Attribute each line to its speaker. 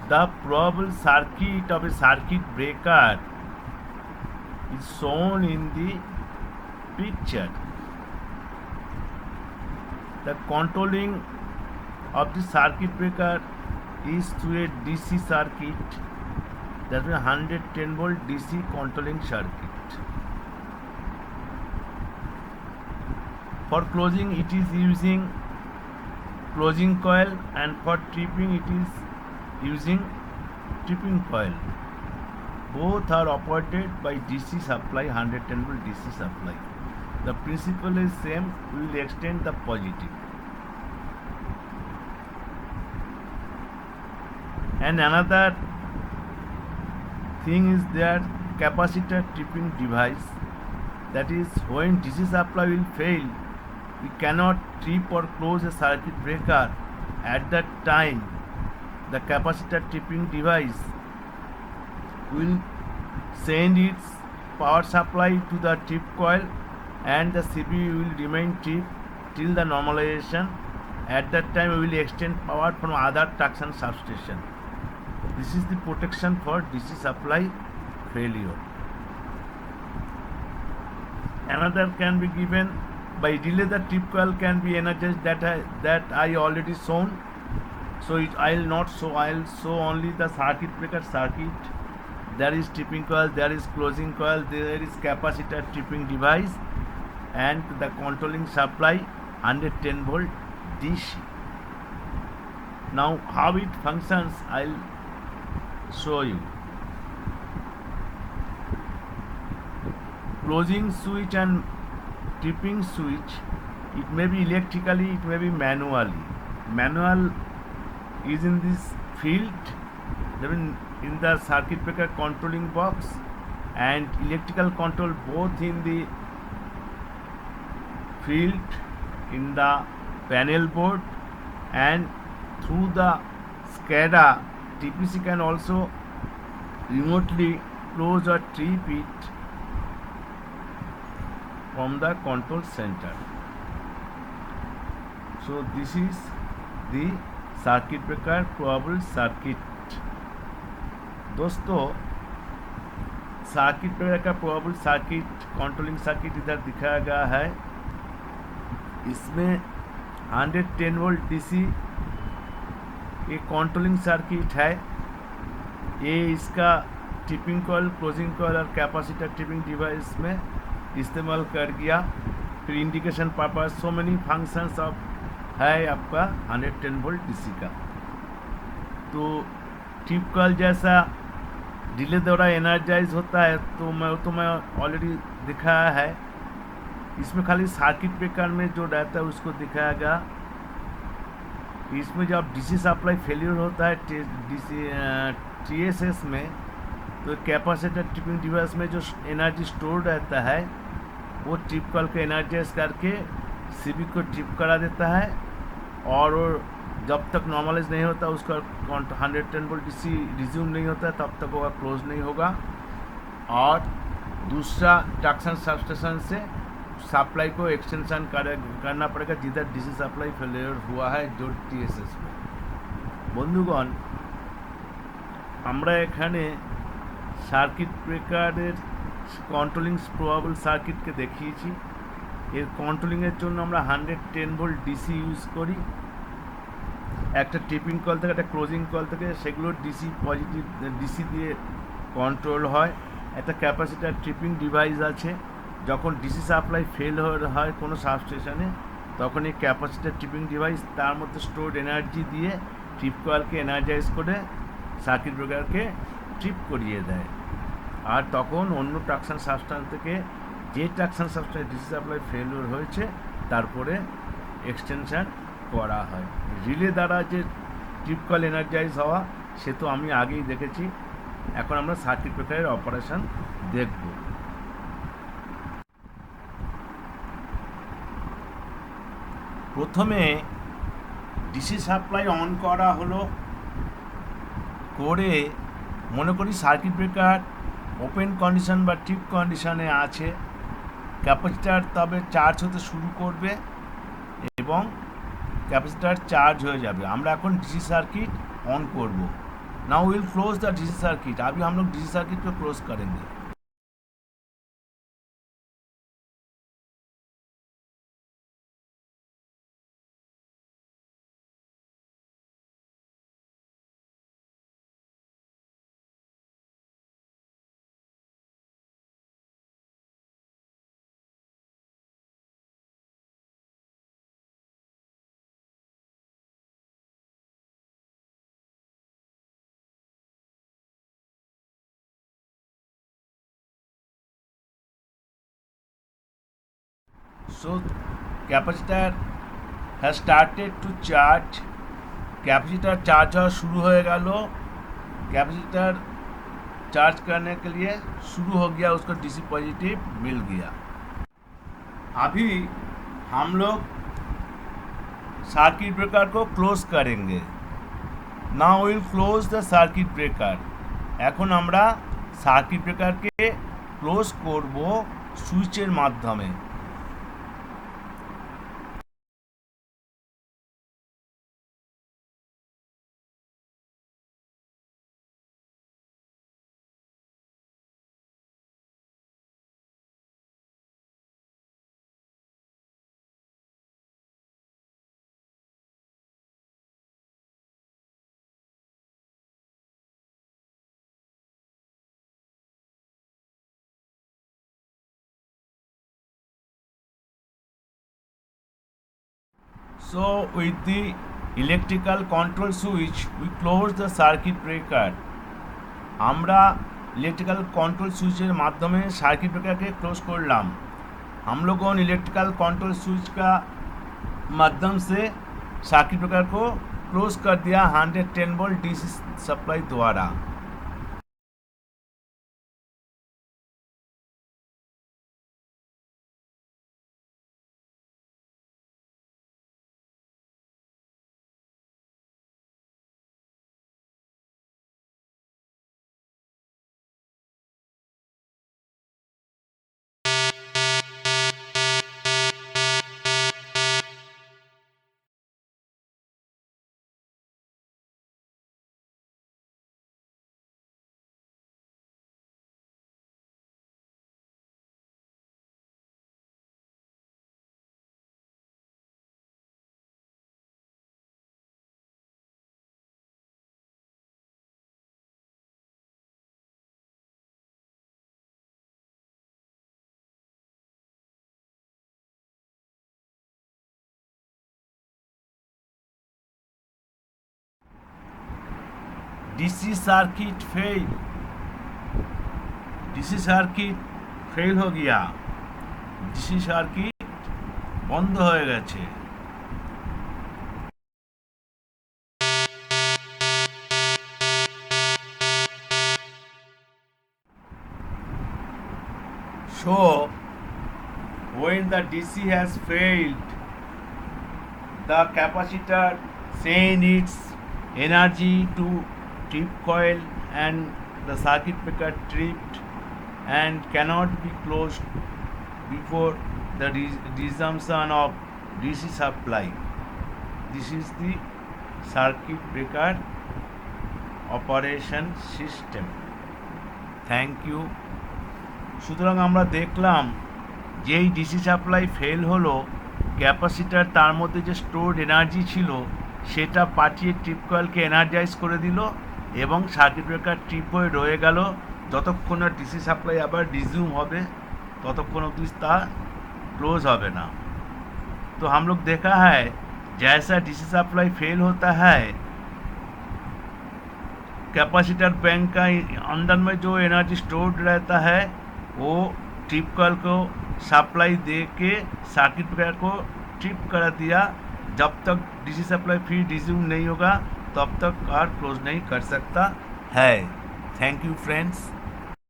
Speaker 1: The probable circuit of a circuit breaker is shown in the picture. The controlling of the circuit breaker is through a DC circuit, that is 110 volt DC controlling circuit. For closing it is using closing coil, and for tripping it is using tripping coil. Both are operated by DC supply, 110 volt DC supply. The principle is same, we will extend the positive. And another thing is that capacitor tripping device, that is when DC supply will fail, we cannot trip or close a circuit breaker. At that time the capacitor tripping device will send its power supply to the trip coil, and the CPU will remain tripped till the normalization. At that time we will extend power from other traction substation. This is the protection for DC supply failure. Another can be given by relay. The trip coil can be energized, that I already shown. So I will not show, I will show only the circuit breaker circuit. There is tripping coil, there is closing coil, there is capacitor tripping device, and the controlling supply 110 volt DC. Now how it functions I will show you. Closing switch and tripping switch, it may be electrically, it may be manually. Manual is in this field, in the circuit breaker controlling box, and electrical control both in the field, in the panel board, and through the SCADA. TPC can also remotely close or trip it from the control center. So this is the circuit breaker probable circuit. दोस्तों circuit breaker का probable circuit controlling circuit इधर दिखाया गया है. इसमें 110 volt DC ये controlling circuit है. ये इसका ट्रिपिंग कॉइल, क्लोजिंग कॉइल और कैपेसिटर ट्रिपिंग डिवाइस में इस्तेमाल कर दिया. फिर indication purpose, so many functions of है आपका 110 वोल्ट डीसी का. तो ट्रिप कॉइल जैसा डिले द्वारा एनर्जाइज होता है, तो मैं ऑलरेडी दिखाया है. इसमें खाली सर्किट ब्रेकर में जो रहता है उसको दिखाया गया. इसमें जब डीसी सप्लाई फेलियर होता है टीएसएस में, तो कैपेसिटर ट्रिपिंग डिवाइस में जो एनर्जी स्टोर रहता है वो ट्रिप कॉइल को एनर्जाइज करके सीबी को ट्रिप करा देता है, और जब तक नॉर्मलाइज नहीं होता उसका 110 वोल्ट डीसी रिज्यूम नहीं होता तब तक होगा, क्लोज नहीं होगा. और दूसरा ट्रैक्शन सबस्टेशन से सप्लाई को एक्सटेंशन करना पड़ेगा जिधर डीसी सप्लाई फेलियर हुआ है जो टीएसएस में. বন্ধুগণ, আমরা এখানে সার্কিট ব্রেকারের কন্ট্রোলিং প্রবাবল সার্কিটকে দেখিয়েছি. এর কন্ট্রোলিংয়ের জন্য আমরা 110 ভোল্ট ডিসি ইউজ করি. একটা ট্রিপিং কয়েল থেকে, একটা ক্লোজিং কয়েল থেকে, সেগুলো ডিসি পজিটিভ ডিসি দিয়ে কন্ট্রোল হয়. একটা ক্যাপাসিটার ট্রিপিং ডিভাইস আছে. যখন ডিসি সাপ্লাই ফেল হয় কোনো সাবস্টেশনে, তখন এই ক্যাপাসিটার ট্রিপিং ডিভাইস তার মধ্যে স্টোরড এনার্জি দিয়ে ট্রিপ কয়েলকে এনার্জাইজ করে সার্কিট ব্রেকারকে ট্রিপ করিয়ে দেয়. আর তখন অন্য ট্রাকশন সাবস্টেশন থেকে যে traction substation DC supply failure হয়েছে তারপরে এক্সটেনশন করা হয়. রিলে দ্বারা যে ট্রিপ কয়েল এনার্জাইজ হওয়া সে তো আমি আগেই দেখেছি. এখন আমরা সার্কিট ব্রেকারের অপারেশন দেখব. প্রথমে ডিসি সাপ্লাই অন করা হলো, করে মনে করি সার্কিট ব্রেকার ওপেন কন্ডিশন বা ট্রিপ কন্ডিশনে আছে. ক্যাপাসিটার তবে চার্জ হতে শুরু করবে এবং ক্যাপাসিটার চার্জ হয়ে যাবে. আমরা এখন ডিসি সার্কিট অন করব. Now will close the DC circuit. अभी हम लोग डीसी सर्किट को क्लोज करेंगे। So capacitor has started to charge। Capacitor charge होना शुरू हो गया। कैपेसिटर चार्ज करने के लिए शुरू हो गया, उसको डीसी पॉजिटिव मिल गया। अभी हम लोग सर्किट ब्रेकर को क्लोज करेंगे। Now will close the circuit breaker. এখন আমরা সার্কিট ব্রেকারকে ক্লোজ করব সুইচের মাধ্যমে। So with the electrical control switch we close the circuit breaker। আমরা इलेक्ट्रिकल कंट्रोल स्विचের माध्यमे सर्किट ब्रेकर के क्लोज করলাম। हम लोगों ने इलेक्ट्रिकल कंट्रोल स्विच का माध्यम से सर्किट ब्रेकर को क्लोज कर दिया 110 वोल्ट डीसी सप्लाई द्वारा। DC circuit fail. DC circuit fail हो गया। डीसी सर्किट बंद हो गए। So when the DC has failed, the capacitor sends its energy to trip coil and the circuit breaker tripped and cannot be closed before the resumption of DC supply। This is the circuit breaker operation system। Thank you। সুতরাং আমরা দেখলাম যেই DC supply fail হলো, capacitor তার মধ্যে যে stored energy ছিল সেটা পাঠিয়ে ট্রিপ কয়েলকে এনার্জাইজ করে দিল এবং সার্কিট ব্রেকার ট্রিপ হয়ে রয়ে গেল। যতক্ষণ না ডিসি সাপ্লাই আবার রিज्यूम হবে ততক্ষণ অবধি তা क्लोज হবে না। तो हम लोग देखा है जैसा डीसी सप्लाई फेल होता है, कैपेसिटर बैंक का अंदर में जो एनर्जी स्टोर्ड रहता है वो ट्रिप कॉइल को सप्लाई दे के सर्किट ब्रेकर को ट्रिप करा दिया। जब तक डीसी सप्लाई फिर रिज्यूम नहीं होगा तब तक कार क्लोज नहीं कर सकता है। Thank you friends.